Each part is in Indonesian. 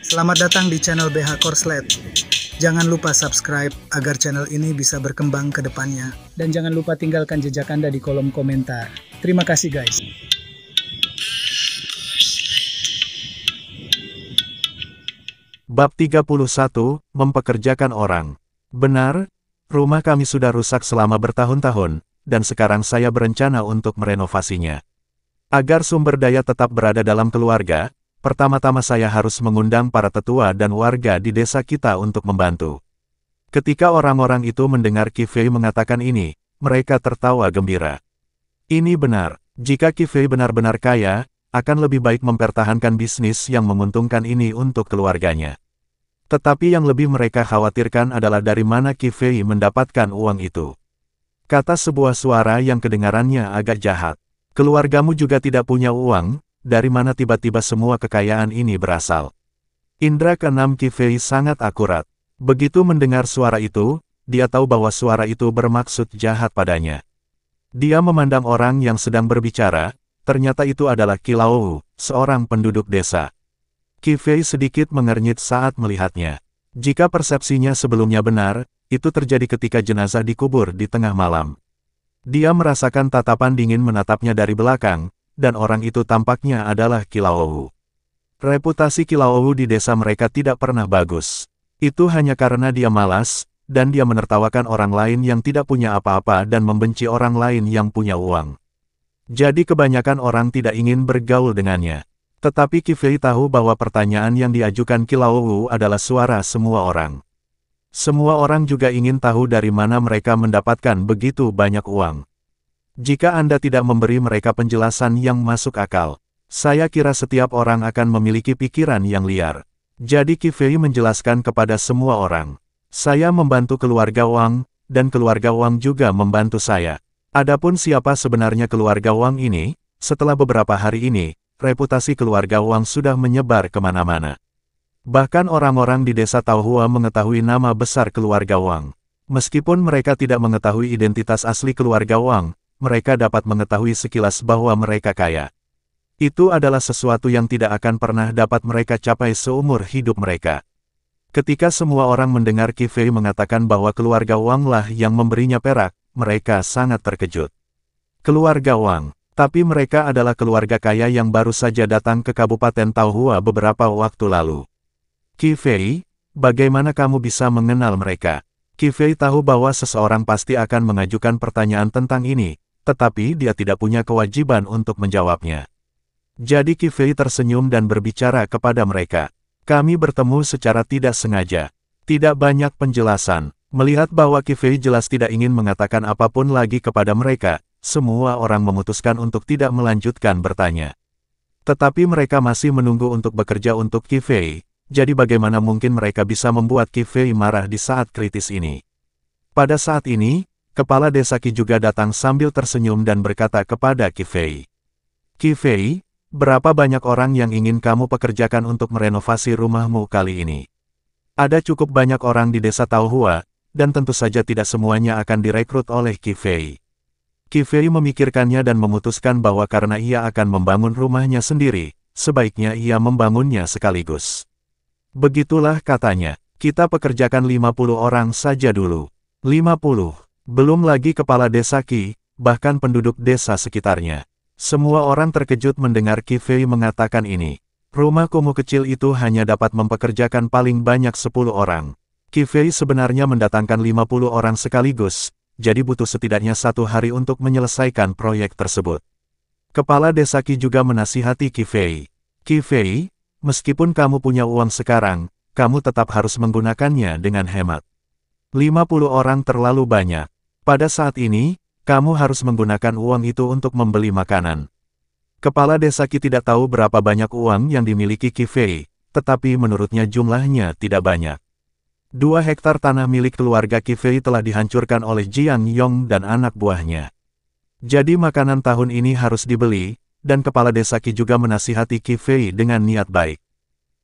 Selamat datang di channel BH Korslet. Jangan lupa subscribe agar channel ini bisa berkembang ke depannya. Dan jangan lupa tinggalkan jejak Anda di kolom komentar. Terima kasih guys. Bab 31, Mempekerjakan Orang. Benar, rumah kami sudah rusak selama bertahun-tahun, dan sekarang saya berencana untuk merenovasinya. Agar sumber daya tetap berada dalam keluarga, pertama-tama saya harus mengundang para tetua dan warga di desa kita untuk membantu. Ketika orang-orang itu mendengar Qi Fei mengatakan ini, mereka tertawa gembira. Ini benar, jika Qi Fei benar-benar kaya, akan lebih baik mempertahankan bisnis yang menguntungkan ini untuk keluarganya. Tetapi yang lebih mereka khawatirkan adalah dari mana Qi Fei mendapatkan uang itu. Kata sebuah suara yang kedengarannya agak jahat. Keluargamu juga tidak punya uang, dari mana tiba-tiba semua kekayaan ini berasal? Indra keenam Qi Fei sangat akurat. Begitu mendengar suara itu, dia tahu bahwa suara itu bermaksud jahat padanya. Dia memandang orang yang sedang berbicara, ternyata itu adalah Qi Laowu, seorang penduduk desa. Qi Fei sedikit mengernyit saat melihatnya. Jika persepsinya sebelumnya benar, itu terjadi ketika jenazah dikubur di tengah malam. Dia merasakan tatapan dingin menatapnya dari belakang, dan orang itu tampaknya adalah Qi Laowu. Reputasi Qi Laowu di desa mereka tidak pernah bagus. Itu hanya karena dia malas, dan dia menertawakan orang lain yang tidak punya apa-apa dan membenci orang lain yang punya uang. Jadi kebanyakan orang tidak ingin bergaul dengannya. Tetapi Qi Fei tahu bahwa pertanyaan yang diajukan Qi Laowu adalah suara semua orang. Semua orang juga ingin tahu dari mana mereka mendapatkan begitu banyak uang. Jika Anda tidak memberi mereka penjelasan yang masuk akal, saya kira setiap orang akan memiliki pikiran yang liar. Jadi Qi Fei menjelaskan kepada semua orang. Saya membantu keluarga Wang, dan keluarga Wang juga membantu saya. Adapun siapa sebenarnya keluarga Wang ini, setelah beberapa hari ini, reputasi keluarga Wang sudah menyebar kemana-mana. Bahkan orang-orang di desa Taohua mengetahui nama besar keluarga Wang. Meskipun mereka tidak mengetahui identitas asli keluarga Wang, mereka dapat mengetahui sekilas bahwa mereka kaya. Itu adalah sesuatu yang tidak akan pernah dapat mereka capai seumur hidup mereka. Ketika semua orang mendengar Qi Fei mengatakan bahwa keluarga Wang lah yang memberinya perak, mereka sangat terkejut. Keluarga Wang, tapi mereka adalah keluarga kaya yang baru saja datang ke Kabupaten Taohua beberapa waktu lalu. Qi Fei, bagaimana kamu bisa mengenal mereka? Qi Fei tahu bahwa seseorang pasti akan mengajukan pertanyaan tentang ini, tetapi dia tidak punya kewajiban untuk menjawabnya. Jadi Qi Fei tersenyum dan berbicara kepada mereka. Kami bertemu secara tidak sengaja. Tidak banyak penjelasan. Melihat bahwa Qi Fei jelas tidak ingin mengatakan apapun lagi kepada mereka, semua orang memutuskan untuk tidak melanjutkan bertanya. Tetapi mereka masih menunggu untuk bekerja untuk Qi Fei. Jadi bagaimana mungkin mereka bisa membuat Qi Fei marah di saat kritis ini? Pada saat ini, kepala desa Qi juga datang sambil tersenyum dan berkata kepada Qi Fei. Qi Fei, berapa banyak orang yang ingin kamu pekerjakan untuk merenovasi rumahmu kali ini? Ada cukup banyak orang di desa Taohua, dan tentu saja tidak semuanya akan direkrut oleh Qi Fei. Qi Fei memikirkannya dan memutuskan bahwa karena ia akan membangun rumahnya sendiri, sebaiknya ia membangunnya sekaligus. Begitulah katanya, kita pekerjakan 50 orang saja dulu. 50, belum lagi kepala desa Qi, bahkan penduduk desa sekitarnya. Semua orang terkejut mendengar Qi Fei mengatakan ini. Rumah kumuh kecil itu hanya dapat mempekerjakan paling banyak 10 orang. Qi Fei sebenarnya mendatangkan 50 orang sekaligus, jadi butuh setidaknya 1 hari untuk menyelesaikan proyek tersebut. Kepala desa Qi juga menasihati Qi Fei. Qi Fei, meskipun kamu punya uang sekarang, kamu tetap harus menggunakannya dengan hemat. 50 orang terlalu banyak. Pada saat ini, kamu harus menggunakan uang itu untuk membeli makanan. Kepala desa Qi tidak tahu berapa banyak uang yang dimiliki Qi Fei, tetapi menurutnya jumlahnya tidak banyak. 2 hektar tanah milik keluarga Qi Fei telah dihancurkan oleh Jiang Yong dan anak buahnya. Jadi makanan tahun ini harus dibeli, dan kepala desa Qi juga menasihati Qi Fei dengan niat baik.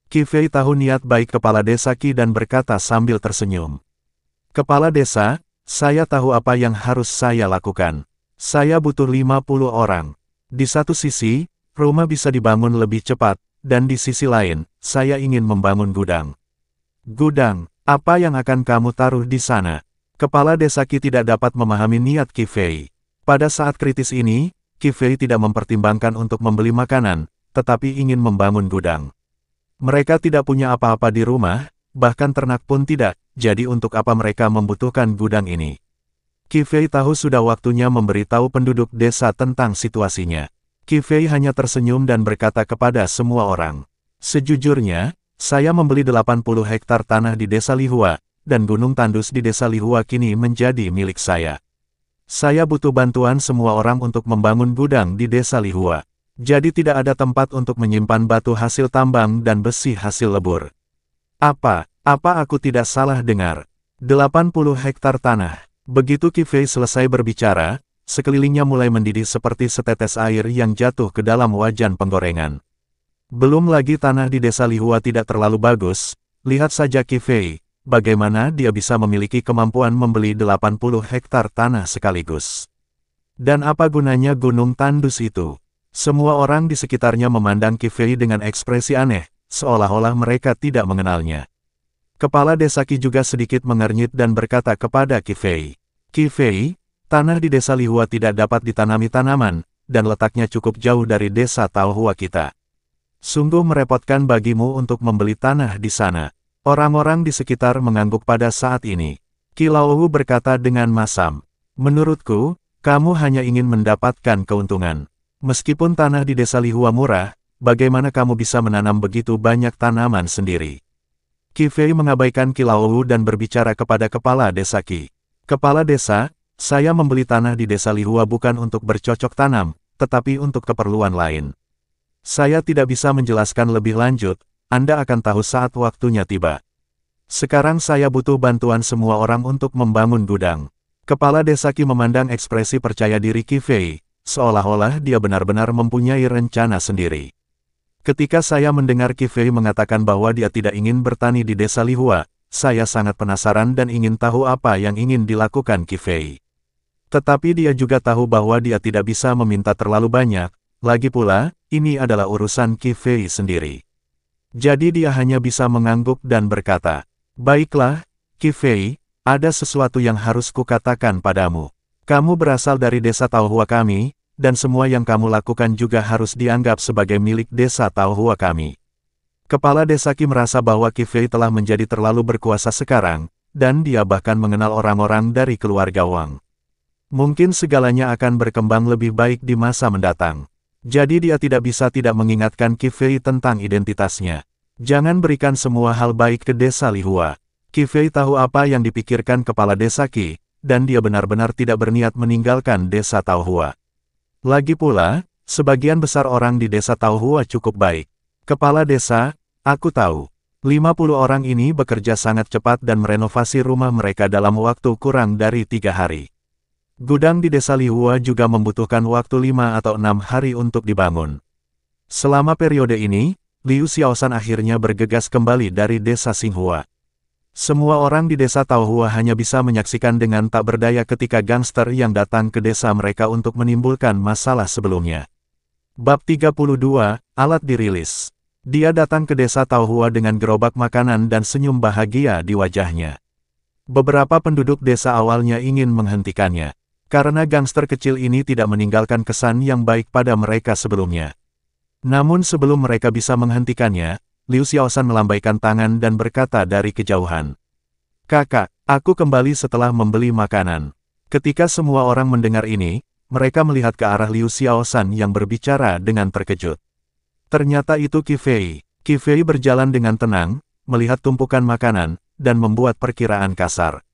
Qi Fei tahu niat baik kepala desa Qi dan berkata sambil tersenyum. Kepala desa, saya tahu apa yang harus saya lakukan. Saya butuh 50 orang. Di satu sisi, rumah bisa dibangun lebih cepat, dan di sisi lain, saya ingin membangun gudang. Gudang, apa yang akan kamu taruh di sana? Kepala desa Qi tidak dapat memahami niat Qi Fei. Pada saat kritis ini, Qi Fei tidak mempertimbangkan untuk membeli makanan, tetapi ingin membangun gudang. Mereka tidak punya apa-apa di rumah, bahkan ternak pun tidak, jadi untuk apa mereka membutuhkan gudang ini? Qi Fei tahu sudah waktunya memberitahu penduduk desa tentang situasinya. Qi Fei hanya tersenyum dan berkata kepada semua orang, "Sejujurnya, saya membeli 80 hektar tanah di desa Lihua, dan gunung tandus di desa Lihua kini menjadi milik saya. Saya butuh bantuan semua orang untuk membangun gudang di desa Lihua. Jadi tidak ada tempat untuk menyimpan batu hasil tambang dan besi hasil lebur. Apa aku tidak salah dengar? 80 hektar tanah." Begitu Qi Fei selesai berbicara, sekelilingnya mulai mendidih seperti setetes air yang jatuh ke dalam wajan penggorengan. Belum lagi tanah di desa Lihua tidak terlalu bagus, lihat saja Qi Fei, bagaimana dia bisa memiliki kemampuan membeli 80 hektar tanah sekaligus. Dan apa gunanya gunung tandus itu? Semua orang di sekitarnya memandang Qi Fei dengan ekspresi aneh, seolah-olah mereka tidak mengenalnya. Kepala desa Qi juga sedikit mengernyit dan berkata kepada Qi Fei, "Qi Fei, tanah di desa Lihua tidak dapat ditanami tanaman, dan letaknya cukup jauh dari desa Taohua kita. Sungguh merepotkan bagimu untuk membeli tanah di sana." Orang-orang di sekitar mengangguk pada saat ini. Qi Laohu berkata dengan masam, "Menurutku, kamu hanya ingin mendapatkan keuntungan. Meskipun tanah di desa Lihua murah, bagaimana kamu bisa menanam begitu banyak tanaman sendiri?" Qi Fei mengabaikan Qi Laohu dan berbicara kepada kepala desa Qi. "Kepala desa, saya membeli tanah di desa Lihua bukan untuk bercocok tanam, tetapi untuk keperluan lain. Saya tidak bisa menjelaskan lebih lanjut, Anda akan tahu saat waktunya tiba. Sekarang saya butuh bantuan semua orang untuk membangun gudang." Kepala desa Qi memandang ekspresi percaya diri Qi Fei, seolah-olah dia benar-benar mempunyai rencana sendiri. Ketika saya mendengar Qi Fei mengatakan bahwa dia tidak ingin bertani di desa Lihua, saya sangat penasaran dan ingin tahu apa yang ingin dilakukan Qi Fei. Tetapi dia juga tahu bahwa dia tidak bisa meminta terlalu banyak, lagi pula, ini adalah urusan Qi Fei sendiri. Jadi dia hanya bisa mengangguk dan berkata, "Baiklah, Qi Fei, ada sesuatu yang harus kukatakan padamu. Kamu berasal dari desa Taohua kami, dan semua yang kamu lakukan juga harus dianggap sebagai milik desa Taohua kami." Kepala desa Qi merasa bahwa Qi Fei telah menjadi terlalu berkuasa sekarang, dan dia bahkan mengenal orang-orang dari keluarga Wang. Mungkin segalanya akan berkembang lebih baik di masa mendatang. Jadi dia tidak bisa tidak mengingatkan Qi Fei tentang identitasnya. Jangan berikan semua hal baik ke desa Lihua. Qi Fei tahu apa yang dipikirkan kepala desa Qi, dan dia benar-benar tidak berniat meninggalkan desa Taohua. Lagi pula, sebagian besar orang di desa Taohua cukup baik. Kepala desa, aku tahu. 50 orang ini bekerja sangat cepat dan merenovasi rumah mereka dalam waktu kurang dari 3 hari. Gudang di desa Lihua juga membutuhkan waktu 5 atau 6 hari untuk dibangun. Selama periode ini, Liu Xiaoshan akhirnya bergegas kembali dari desa Xinghua. Semua orang di desa Taohua hanya bisa menyaksikan dengan tak berdaya ketika gangster yang datang ke desa mereka untuk menimbulkan masalah sebelumnya. Bab 32, Alat dirilis. Dia datang ke desa Taohua dengan gerobak makanan dan senyum bahagia di wajahnya. Beberapa penduduk desa awalnya ingin menghentikannya, karena gangster kecil ini tidak meninggalkan kesan yang baik pada mereka sebelumnya. Namun sebelum mereka bisa menghentikannya, Liu Xiaoshan melambaikan tangan dan berkata dari kejauhan, "Kakak, aku kembali setelah membeli makanan." Ketika semua orang mendengar ini, mereka melihat ke arah Liu Xiaoshan yang berbicara dengan terkejut. Ternyata itu Qi Fei. Qi Fei berjalan dengan tenang, melihat tumpukan makanan, dan membuat perkiraan kasar.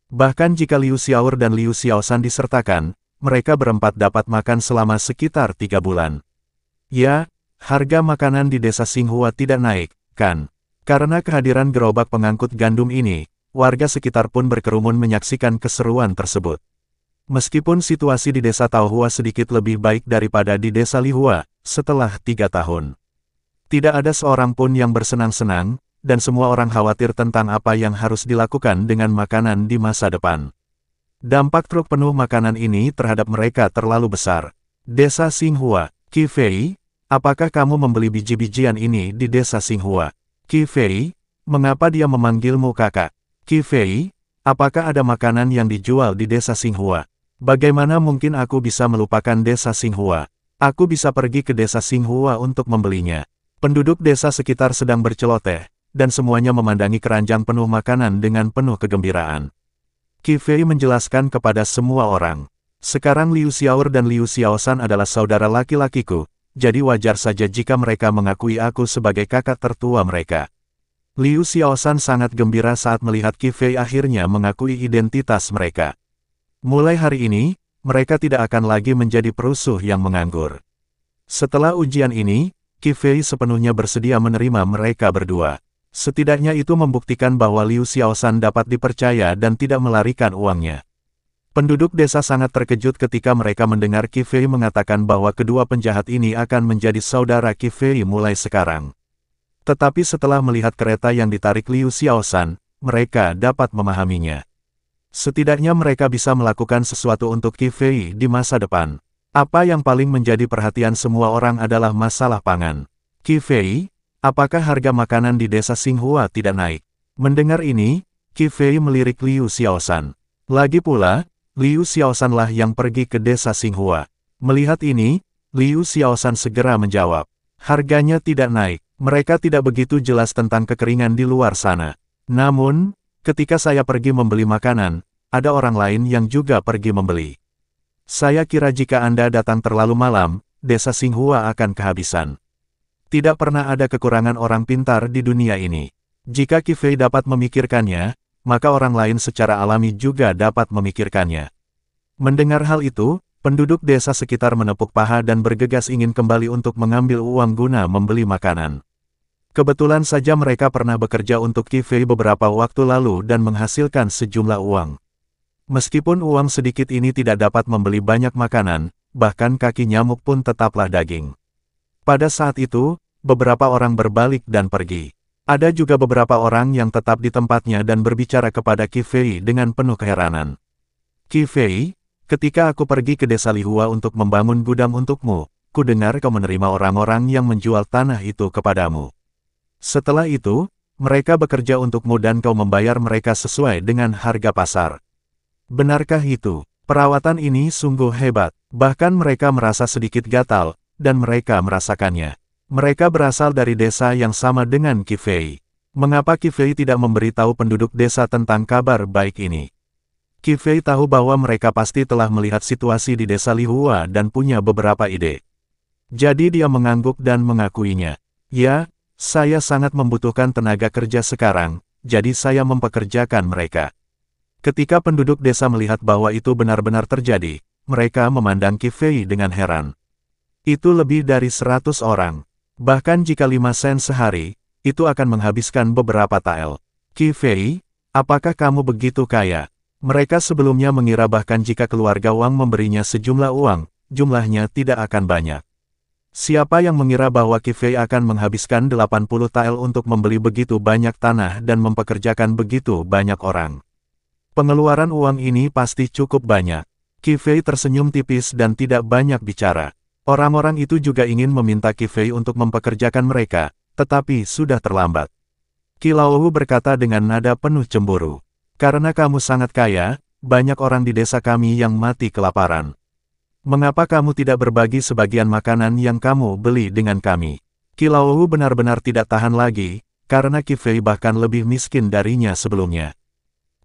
Bahkan jika Liu Xiaoer dan Liu Xiaoshan disertakan, mereka berempat dapat makan selama sekitar 3 bulan. Ya, harga makanan di desa Xinghua tidak naik, kan? Karena kehadiran gerobak pengangkut gandum ini, warga sekitar pun berkerumun menyaksikan keseruan tersebut. Meskipun situasi di desa Taohua sedikit lebih baik daripada di desa Lihua, setelah 3 tahun. Tidak ada seorang pun yang bersenang-senang, dan semua orang khawatir tentang apa yang harus dilakukan dengan makanan di masa depan. Dampak truk penuh makanan ini terhadap mereka terlalu besar. Desa Xinghua, Qi Fei, apakah kamu membeli biji-bijian ini di desa Xinghua? Qi Fei, mengapa dia memanggilmu kakak? Qi Fei, apakah ada makanan yang dijual di desa Xinghua? Bagaimana mungkin aku bisa melupakan desa Xinghua? Aku bisa pergi ke desa Xinghua untuk membelinya. Penduduk desa sekitar sedang berceloteh, dan semuanya memandangi keranjang penuh makanan dengan penuh kegembiraan. Qi Fei menjelaskan kepada semua orang. Sekarang Liu Xiaoer dan Liu Xiaoshan adalah saudara laki-lakiku, jadi wajar saja jika mereka mengakui aku sebagai kakak tertua mereka. Liu Xiaoshan sangat gembira saat melihat Qi Fei akhirnya mengakui identitas mereka. Mulai hari ini, mereka tidak akan lagi menjadi perusuh yang menganggur. Setelah ujian ini, Qi Fei sepenuhnya bersedia menerima mereka berdua. Setidaknya itu membuktikan bahwa Liu Xiaoshan dapat dipercaya dan tidak melarikan uangnya. Penduduk desa sangat terkejut ketika mereka mendengar Qi Fei mengatakan bahwa kedua penjahat ini akan menjadi saudara Qi Fei mulai sekarang. Tetapi setelah melihat kereta yang ditarik Liu Xiaoshan, mereka dapat memahaminya. Setidaknya mereka bisa melakukan sesuatu untuk Qi Fei di masa depan. Apa yang paling menjadi perhatian semua orang adalah masalah pangan. Qi Fei, apakah harga makanan di desa Xinghua tidak naik? Mendengar ini, Qi Fei melirik Liu Xiaoshan. Lagi pula, Liu Xiaoshan lah yang pergi ke desa Xinghua. Melihat ini, Liu Xiaoshan segera menjawab. Harganya tidak naik. Mereka tidak begitu jelas tentang kekeringan di luar sana. Namun, ketika saya pergi membeli makanan, ada orang lain yang juga pergi membeli. Saya kira jika Anda datang terlalu malam, desa Xinghua akan kehabisan. Tidak pernah ada kekurangan orang pintar di dunia ini. Jika Qi Fei dapat memikirkannya, maka orang lain secara alami juga dapat memikirkannya. Mendengar hal itu, penduduk desa sekitar menepuk paha dan bergegas ingin kembali untuk mengambil uang guna membeli makanan. Kebetulan saja mereka pernah bekerja untuk Qi Fei beberapa waktu lalu dan menghasilkan sejumlah uang. Meskipun uang sedikit ini tidak dapat membeli banyak makanan, bahkan kaki nyamuk pun tetaplah daging. Pada saat itu, beberapa orang berbalik dan pergi. Ada juga beberapa orang yang tetap di tempatnya dan berbicara kepada Qi Fei dengan penuh keheranan. Qi Fei, ketika aku pergi ke desa Lihua untuk membangun gudang untukmu, ku dengar kau menerima orang-orang yang menjual tanah itu kepadamu. Setelah itu, mereka bekerja untukmu dan kau membayar mereka sesuai dengan harga pasar. Benarkah itu? Perawatan ini sungguh hebat, bahkan mereka merasa sedikit gatal, dan mereka merasakannya. Mereka berasal dari desa yang sama dengan Qi Fei. Mengapa Qi Fei tidak memberitahu penduduk desa tentang kabar baik ini? Qi Fei tahu bahwa mereka pasti telah melihat situasi di desa Lihua dan punya beberapa ide. Jadi dia mengangguk dan mengakuinya. Ya, saya sangat membutuhkan tenaga kerja sekarang, jadi saya mempekerjakan mereka. Ketika penduduk desa melihat bahwa itu benar-benar terjadi, mereka memandang Qi Fei dengan heran. Itu lebih dari 100 orang. Bahkan jika 5 sen sehari, itu akan menghabiskan beberapa tael. Qi Fei, apakah kamu begitu kaya? Mereka sebelumnya mengira bahkan jika keluarga Wang memberinya sejumlah uang, jumlahnya tidak akan banyak. Siapa yang mengira bahwa Qi Fei akan menghabiskan 80 tael untuk membeli begitu banyak tanah dan mempekerjakan begitu banyak orang? Pengeluaran uang ini pasti cukup banyak. Qi Fei tersenyum tipis dan tidak banyak bicara. Orang-orang itu juga ingin meminta Qi Fei untuk mempekerjakan mereka, tetapi sudah terlambat. Qi Laowu berkata dengan nada penuh cemburu. Karena kamu sangat kaya, banyak orang di desa kami yang mati kelaparan. Mengapa kamu tidak berbagi sebagian makanan yang kamu beli dengan kami? Qi Laowu benar-benar tidak tahan lagi, karena Qi Fei bahkan lebih miskin darinya sebelumnya.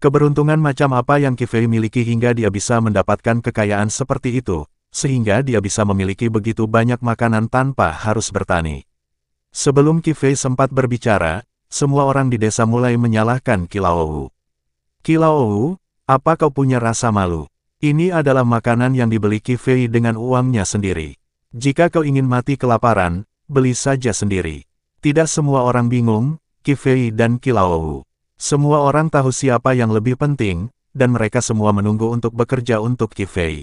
Keberuntungan macam apa yang Qi Fei miliki hingga dia bisa mendapatkan kekayaan seperti itu, sehingga dia bisa memiliki begitu banyak makanan tanpa harus bertani. Sebelum Qi Fei sempat berbicara, semua orang di desa mulai menyalahkan Qi Laowu. Qi Laowu, apa kau punya rasa malu? Ini adalah makanan yang dibeli Qi Fei dengan uangnya sendiri. Jika kau ingin mati kelaparan, beli saja sendiri. Tidak semua orang bingung, Qi Fei dan Qi Laowu. Semua orang tahu siapa yang lebih penting, dan mereka semua menunggu untuk bekerja untuk Qi Fei.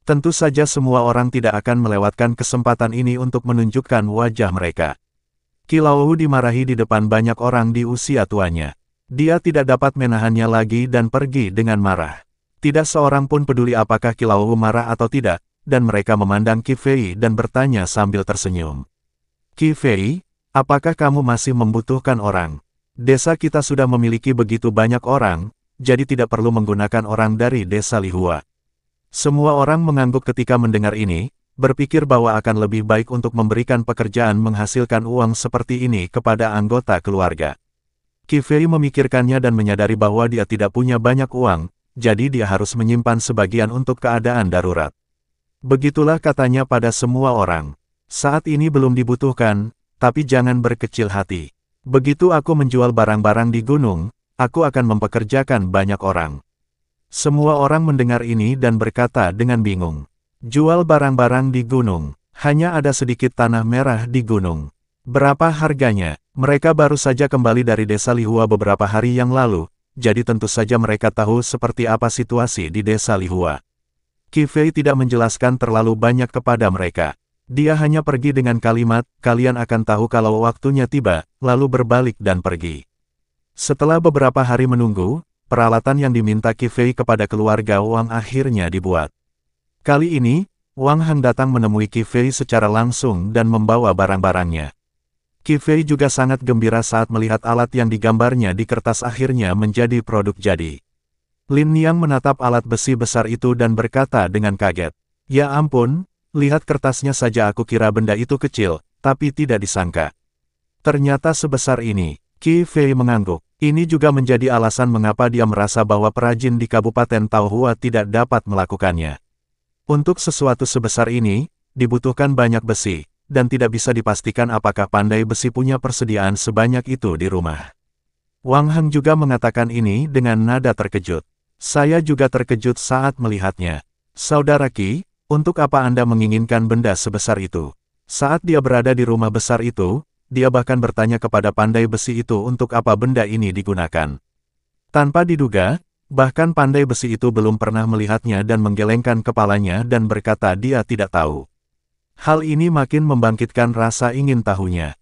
Tentu saja semua orang tidak akan melewatkan kesempatan ini untuk menunjukkan wajah mereka. Qi Laowu dimarahi di depan banyak orang di usia tuanya. Dia tidak dapat menahannya lagi dan pergi dengan marah. Tidak seorang pun peduli apakah Qi Laowu marah atau tidak, dan mereka memandang Qi Fei dan bertanya sambil tersenyum. Qi Fei, apakah kamu masih membutuhkan orang? Desa kita sudah memiliki begitu banyak orang, jadi tidak perlu menggunakan orang dari desa Lihua. Semua orang mengangguk ketika mendengar ini, berpikir bahwa akan lebih baik untuk memberikan pekerjaan menghasilkan uang seperti ini kepada anggota keluarga. Qi Fei memikirkannya dan menyadari bahwa dia tidak punya banyak uang, jadi dia harus menyimpan sebagian untuk keadaan darurat. Begitulah katanya pada semua orang. Saat ini belum dibutuhkan, tapi jangan berkecil hati. Begitu aku menjual barang-barang di gunung, aku akan mempekerjakan banyak orang. Semua orang mendengar ini dan berkata dengan bingung. Jual barang-barang di gunung, hanya ada sedikit tanah merah di gunung. Berapa harganya? Mereka baru saja kembali dari desa Lihua beberapa hari yang lalu, jadi tentu saja mereka tahu seperti apa situasi di desa Lihua. Qi Fei tidak menjelaskan terlalu banyak kepada mereka. Dia hanya pergi dengan kalimat, kalian akan tahu kalau waktunya tiba, lalu berbalik dan pergi. Setelah beberapa hari menunggu, peralatan yang diminta Qi Fei kepada keluarga Wang akhirnya dibuat. Kali ini, Wang Heng datang menemui Qi Fei secara langsung dan membawa barang-barangnya. Qi Fei juga sangat gembira saat melihat alat yang digambarnya di kertas akhirnya menjadi produk jadi. Lin Niang menatap alat besi besar itu dan berkata dengan kaget, "Ya ampun, lihat kertasnya saja aku kira benda itu kecil, tapi tidak disangka. Ternyata sebesar ini." Qi Fei mengangguk. Ini juga menjadi alasan mengapa dia merasa bahwa perajin di Kabupaten Taohua tidak dapat melakukannya. Untuk sesuatu sebesar ini, dibutuhkan banyak besi, dan tidak bisa dipastikan apakah pandai besi punya persediaan sebanyak itu di rumah. Wang Heng juga mengatakan ini dengan nada terkejut. Saya juga terkejut saat melihatnya. Saudara Qi, untuk apa Anda menginginkan benda sebesar itu? Saat dia berada di rumah besar itu, dia bahkan bertanya kepada pandai besi itu untuk apa benda ini digunakan. Tanpa diduga, bahkan pandai besi itu belum pernah melihatnya dan menggelengkan kepalanya dan berkata dia tidak tahu. Hal ini makin membangkitkan rasa ingin tahunya.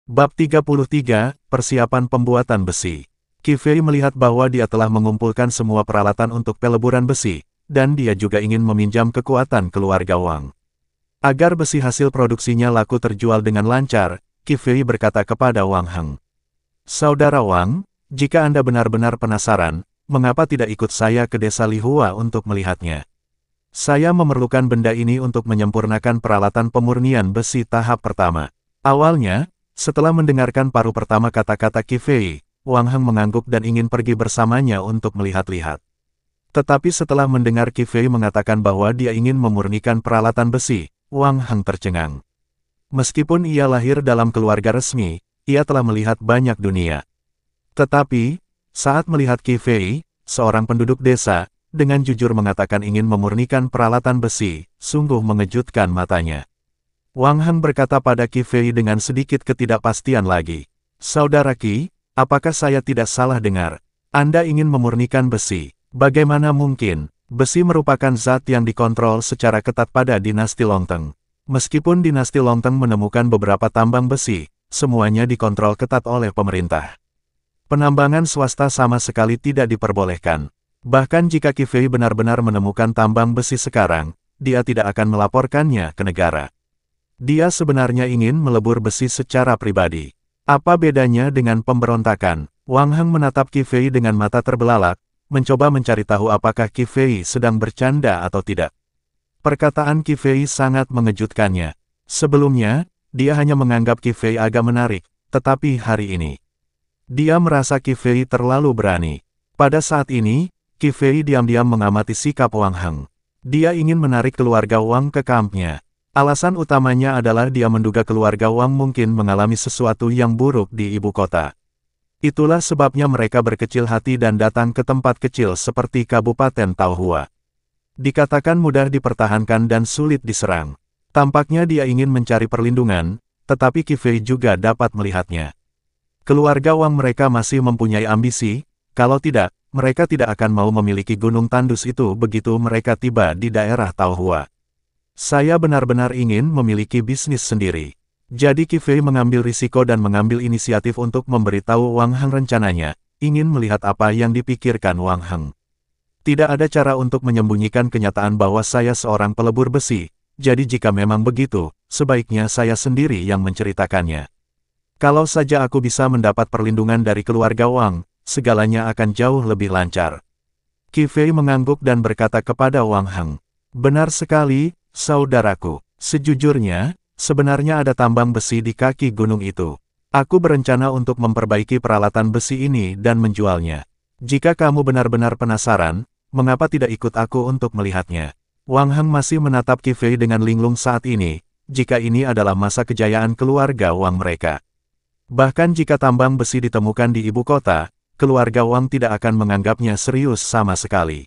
Bab 33, Persiapan Pembuatan Besi. Qi Fei melihat bahwa dia telah mengumpulkan semua peralatan untuk peleburan besi, dan dia juga ingin meminjam kekuatan keluarga Wang. Agar besi hasil produksinya laku terjual dengan lancar, Qi Fei berkata kepada Wang Heng. Saudara Wang, jika Anda benar-benar penasaran, mengapa tidak ikut saya ke desa Lihua untuk melihatnya? Saya memerlukan benda ini untuk menyempurnakan peralatan pemurnian besi tahap pertama. Awalnya, setelah mendengarkan paruh pertama kata-kata Qi Fei, Wang Heng mengangguk dan ingin pergi bersamanya untuk melihat-lihat. Tetapi setelah mendengar Qi Fei mengatakan bahwa dia ingin memurnikan peralatan besi, Wang Heng tercengang. Meskipun ia lahir dalam keluarga resmi, ia telah melihat banyak dunia. Tetapi, saat melihat Qi Fei, seorang penduduk desa, dengan jujur mengatakan ingin memurnikan peralatan besi, sungguh mengejutkan matanya. Wang Heng berkata pada Qi Fei dengan sedikit ketidakpastian lagi. Saudara Qi, apakah saya tidak salah dengar? Anda ingin memurnikan besi. Bagaimana mungkin? Besi merupakan zat yang dikontrol secara ketat pada dinasti Longteng. Meskipun dinasti Longteng menemukan beberapa tambang besi, semuanya dikontrol ketat oleh pemerintah. Penambangan swasta sama sekali tidak diperbolehkan. Bahkan jika Qi Fei benar-benar menemukan tambang besi sekarang, dia tidak akan melaporkannya ke negara. Dia sebenarnya ingin melebur besi secara pribadi. Apa bedanya dengan pemberontakan? Wang Heng menatap Qi Fei dengan mata terbelalak, mencoba mencari tahu apakah Qi Fei sedang bercanda atau tidak. Perkataan Qi Fei sangat mengejutkannya. Sebelumnya, dia hanya menganggap Qi Fei agak menarik, tetapi hari ini, dia merasa Qi Fei terlalu berani. Pada saat ini, Qi Fei diam-diam mengamati sikap Wang Heng. Dia ingin menarik keluarga Wang ke kampnya. Alasan utamanya adalah dia menduga keluarga Wang mungkin mengalami sesuatu yang buruk di ibu kota. Itulah sebabnya mereka berkecil hati dan datang ke tempat kecil seperti Kabupaten Taohua. Dikatakan mudah dipertahankan dan sulit diserang. Tampaknya dia ingin mencari perlindungan, tetapi Qi Fei juga dapat melihatnya. Keluarga Wang mereka masih mempunyai ambisi, kalau tidak, mereka tidak akan mau memiliki gunung tandus itu begitu mereka tiba di daerah Taohua. Saya benar-benar ingin memiliki bisnis sendiri. Jadi Qi Fei mengambil risiko dan mengambil inisiatif untuk memberitahu Wang Heng rencananya, ingin melihat apa yang dipikirkan Wang Heng. Tidak ada cara untuk menyembunyikan kenyataan bahwa saya seorang pelebur besi, jadi jika memang begitu, sebaiknya saya sendiri yang menceritakannya. Kalau saja aku bisa mendapat perlindungan dari keluarga Wang, segalanya akan jauh lebih lancar. Qi Fei mengangguk dan berkata kepada Wang Heng, "Benar sekali, saudaraku. Sejujurnya, sebenarnya ada tambang besi di kaki gunung itu. Aku berencana untuk memperbaiki peralatan besi ini dan menjualnya. Jika kamu benar-benar penasaran, mengapa tidak ikut aku untuk melihatnya?" Wang Heng masih menatap Qi Fei dengan linglung saat ini, jika ini adalah masa kejayaan keluarga Wang mereka. Bahkan jika tambang besi ditemukan di ibu kota, keluarga Wang tidak akan menganggapnya serius sama sekali.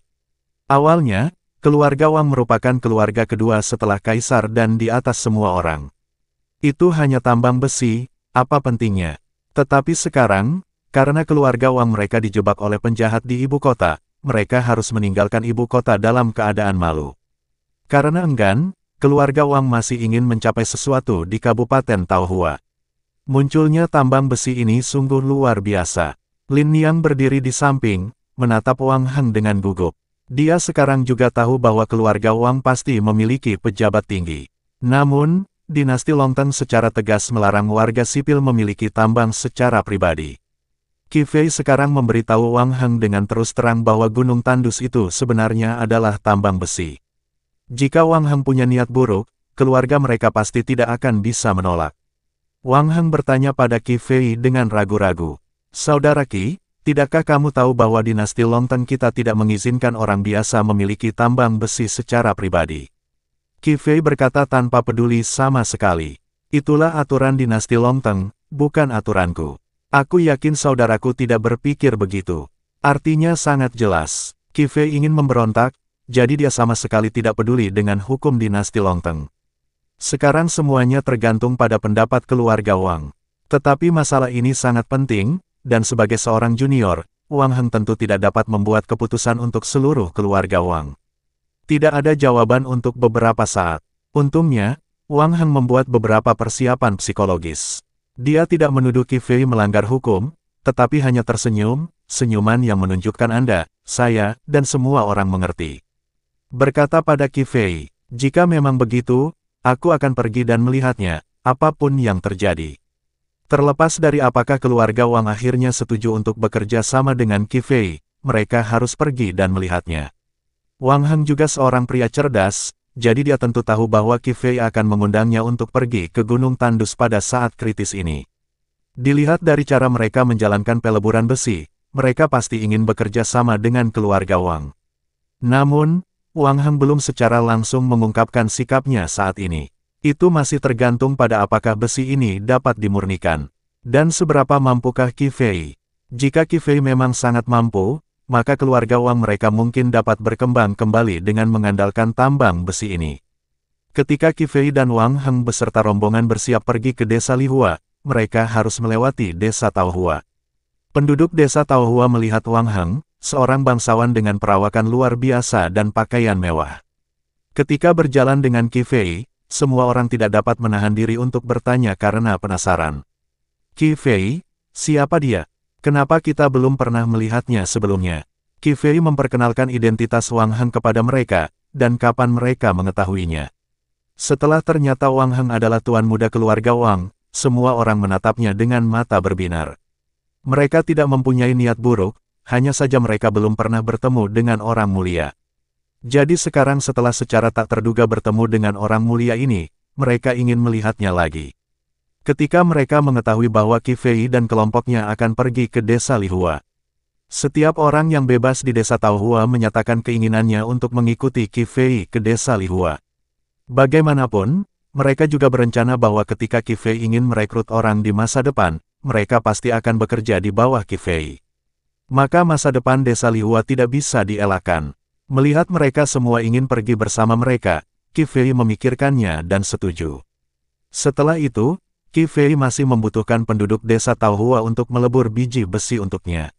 Awalnya, keluarga Wang merupakan keluarga kedua setelah kaisar dan di atas semua orang. Itu hanya tambang besi, apa pentingnya? Tetapi sekarang, karena keluarga Wang mereka dijebak oleh penjahat di ibu kota, mereka harus meninggalkan ibu kota dalam keadaan malu. Karena enggan, keluarga Wang masih ingin mencapai sesuatu di Kabupaten Taohua. Munculnya tambang besi ini sungguh luar biasa. Lin Niang berdiri di samping, menatap Wang Heng dengan gugup. Dia sekarang juga tahu bahwa keluarga Wang pasti memiliki pejabat tinggi. Namun, dinasti Longteng secara tegas melarang warga sipil memiliki tambang secara pribadi. Qi Fei sekarang memberitahu Wang Heng dengan terus terang bahwa gunung tandus itu sebenarnya adalah tambang besi. Jika Wang Heng punya niat buruk, keluarga mereka pasti tidak akan bisa menolak. Wang Heng bertanya pada Qi Fei dengan ragu-ragu, "Saudara Qi, tidakkah kamu tahu bahwa dinasti Longteng kita tidak mengizinkan orang biasa memiliki tambang besi secara pribadi?" Qi Fei berkata tanpa peduli sama sekali, "Itulah aturan dinasti Longteng, bukan aturanku. Aku yakin saudaraku tidak berpikir begitu." Artinya sangat jelas, Qi Fei ingin memberontak, jadi dia sama sekali tidak peduli dengan hukum dinasti Longteng. Sekarang semuanya tergantung pada pendapat keluarga Wang. Tetapi masalah ini sangat penting, dan sebagai seorang junior, Wang Heng tentu tidak dapat membuat keputusan untuk seluruh keluarga Wang. Tidak ada jawaban untuk beberapa saat. Untungnya, Wang Heng membuat beberapa persiapan psikologis. Dia tidak menuduh Qi Fei melanggar hukum, tetapi hanya tersenyum, senyuman yang menunjukkan Anda, saya, dan semua orang mengerti. Berkata pada Qi Fei, "Jika memang begitu, aku akan pergi dan melihatnya, apapun yang terjadi." Terlepas dari apakah keluarga Wang akhirnya setuju untuk bekerja sama dengan Qi Fei, mereka harus pergi dan melihatnya. Wang Heng juga seorang pria cerdas, jadi dia tentu tahu bahwa Qi Fei akan mengundangnya untuk pergi ke Gunung Tandus pada saat kritis ini. Dilihat dari cara mereka menjalankan peleburan besi, mereka pasti ingin bekerja sama dengan keluarga Wang. Namun, Wang Heng belum secara langsung mengungkapkan sikapnya saat ini. Itu masih tergantung pada apakah besi ini dapat dimurnikan. Dan seberapa mampukah Qi Fei. Jika Qi Fei memang sangat mampu, maka keluarga Wang mereka mungkin dapat berkembang kembali dengan mengandalkan tambang besi ini. Ketika Qi Fei dan Wang Heng beserta rombongan bersiap pergi ke desa Lihua, mereka harus melewati desa Taohua. Penduduk desa Taohua melihat Wang Heng, seorang bangsawan dengan perawakan luar biasa dan pakaian mewah. Ketika berjalan dengan Qi Fei, semua orang tidak dapat menahan diri untuk bertanya karena penasaran. "Qi Fei, siapa dia? Kenapa kita belum pernah melihatnya sebelumnya?" Qi Fei memperkenalkan identitas Wang Heng kepada mereka, dan kapan mereka mengetahuinya. Setelah ternyata Wang Heng adalah tuan muda keluarga Wang, semua orang menatapnya dengan mata berbinar. Mereka tidak mempunyai niat buruk, hanya saja mereka belum pernah bertemu dengan orang mulia. Jadi sekarang setelah secara tak terduga bertemu dengan orang mulia ini, mereka ingin melihatnya lagi. Ketika mereka mengetahui bahwa Qi Fei dan kelompoknya akan pergi ke desa Lihua. Setiap orang yang bebas di desa Taohua menyatakan keinginannya untuk mengikuti Qi Fei ke desa Lihua. Bagaimanapun, mereka juga berencana bahwa ketika Qi Fei ingin merekrut orang di masa depan, mereka pasti akan bekerja di bawah Qi Fei. Maka masa depan desa Lihua tidak bisa dielakkan. Melihat mereka semua ingin pergi bersama mereka, Qi Fei memikirkannya dan setuju. Setelah itu, Qi Fei masih membutuhkan penduduk desa Taohua untuk melebur biji besi untuknya.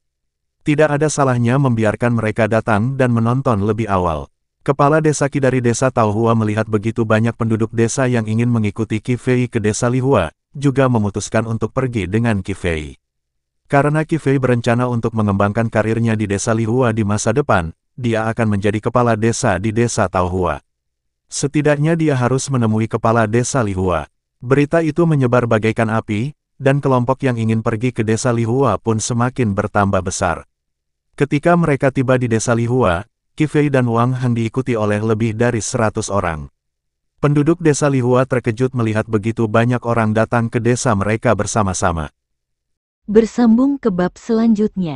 Tidak ada salahnya membiarkan mereka datang dan menonton lebih awal. Kepala desa Qi dari desa Taohua melihat begitu banyak penduduk desa yang ingin mengikuti Qi Fei ke desa Lihua, juga memutuskan untuk pergi dengan Qi Fei. Karena Qi Fei berencana untuk mengembangkan karirnya di desa Lihua di masa depan, dia akan menjadi kepala desa di desa Taohua. Setidaknya dia harus menemui kepala desa Lihua. Berita itu menyebar bagaikan api, dan kelompok yang ingin pergi ke desa Lihua pun semakin bertambah besar. Ketika mereka tiba di desa Lihua, Qi Fei dan Wang Han diikuti oleh lebih dari 100 orang. Penduduk desa Lihua terkejut melihat begitu banyak orang datang ke desa mereka bersama-sama. Bersambung ke bab selanjutnya.